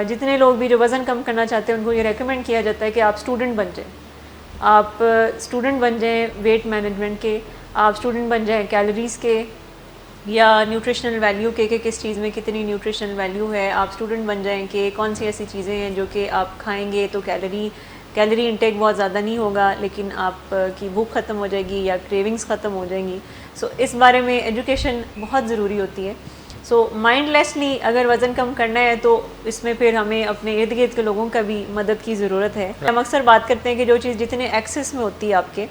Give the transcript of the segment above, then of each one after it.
جتنے لوگ بھی جو وزن کم کرنا چاہتے ہیں ان کو یہ ریکمینڈ کیا جاتا ہے کہ آپ اسٹوڈنٹ بن جائیں. آپ اسٹوڈنٹ بن جائیں ویٹ مینجمنٹ کے، آپ اسٹوڈنٹ بن جائیں کیلوریز کے یا نیوٹریشنل ویلیو کے، کہ کس چیز میں کتنی نیوٹریشنل ویلیو ہے. آپ اسٹوڈنٹ بن جائیں کہ کون سی ایسی چیزیں ہیں جو کہ آپ کھائیں گے تو کیلری انٹیک بہت زیادہ نہیں ہوگا لیکن آپ کی بھوک ختم ہو جائے گی یا کریونگز ختم ہو جائیں گی. سو اس بارے میں ایجوکیشن بہت ضروری ہوتی ہے. سو مائنڈ لیسلی اگر وزن کم کرنا ہے تو اس میں پھر ہمیں اپنے ارد گرد کے لوگوں کا بھی مدد کی ضرورت ہے. ہم اکثر بات کرتے ہیں کہ جو چیز جتنے ایکسیس میں ہوتی ہے آپ کے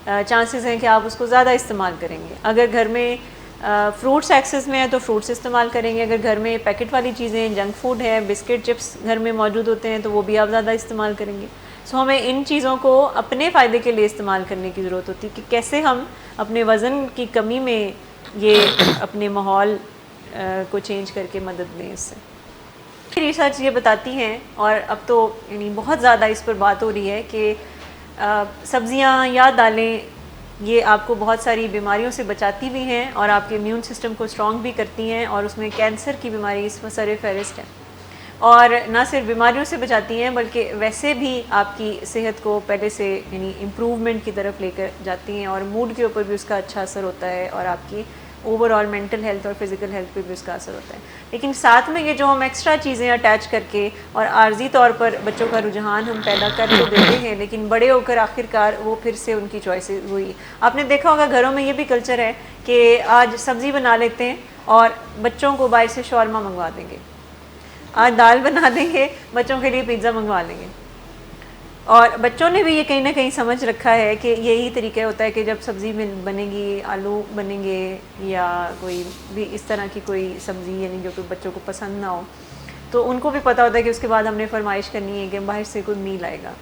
چانسز ہیں کہ آپ اس کو زیادہ استعمال کریں گے. اگر گھر میں فروٹس ایکسیس میں ہے تو فروٹس استعمال کریں گے. اگر گھر میں پیکٹ والی چیزیں جنک فوڈ ہے، بسکٹ چپس گھر میں موجود ہوتے ہیں تو وہ بھی آپ زیادہ استعمال کریں گے. سو ہمیں ان چیزوں کو اپنے فائدے کے لیے استعمال کرنے کی ضرورت ہوتی ہے کہ کیسے ہم اپنے وزن کی کمی میں یہ اپنے ماحول کو چینج کر کے مدد دیں. اس سے ریسرچ یہ بتاتی ہیں، اور اب تو یعنی بہت زیادہ اس پر بات ہو رہی ہے کہ سبزیاں یا دالیں یہ آپ کو بہت ساری بیماریوں سے بچاتی بھی ہیں اور آپ کے امیون سسٹم کو اسٹرانگ بھی کرتی ہیں، اور اس میں کینسر کی بیماری اس میں سر فہرست ہے. اور نہ صرف بیماریوں سے بچاتی ہیں بلکہ ویسے بھی آپ کی صحت کو پہلے سے یعنی امپروومنٹ کی طرف لے کر جاتی ہیں، اور موڈ کے اوپر بھی اس کا اچھا اثر ہوتا ہے، اور آپ کی اوور آل مینٹل ہیلتھ اور فزیکل ہیلتھ پہ بھی اس کا اثر ہوتا ہے. لیکن ساتھ میں یہ جو ہم ایکسٹرا چیزیں اٹیچ کر کے اور عارضی طور پر بچوں کا رجحان ہم پیدا کر تو دیتے ہیں، لیکن بڑے ہو کر آخر کار وہ پھر سے ان کی چوائسیز ہوئی. آپ نے دیکھا ہوگا گھروں میں یہ بھی کلچر ہے کہ آج سبزی بنا لیتے ہیں اور بچوں کو باہر سے شاورما منگوا دیں گے، آج دال بنا دیں گے بچوں کے لیے پیزا منگوا لیں گے. اور بچوں نے بھی یہ کہیں نہ کہیں سمجھ رکھا ہے کہ یہی طریقہ ہوتا ہے کہ جب سبزی میں بنے گی، آلو بنیں گے یا کوئی بھی اس طرح کی کوئی سبزی یعنی جو کہ بچوں کو پسند نہ ہو، تو ان کو بھی پتہ ہوتا ہے کہ اس کے بعد ہم نے فرمائش کرنی ہے کہ باہر سے کوئی میل آئے گا.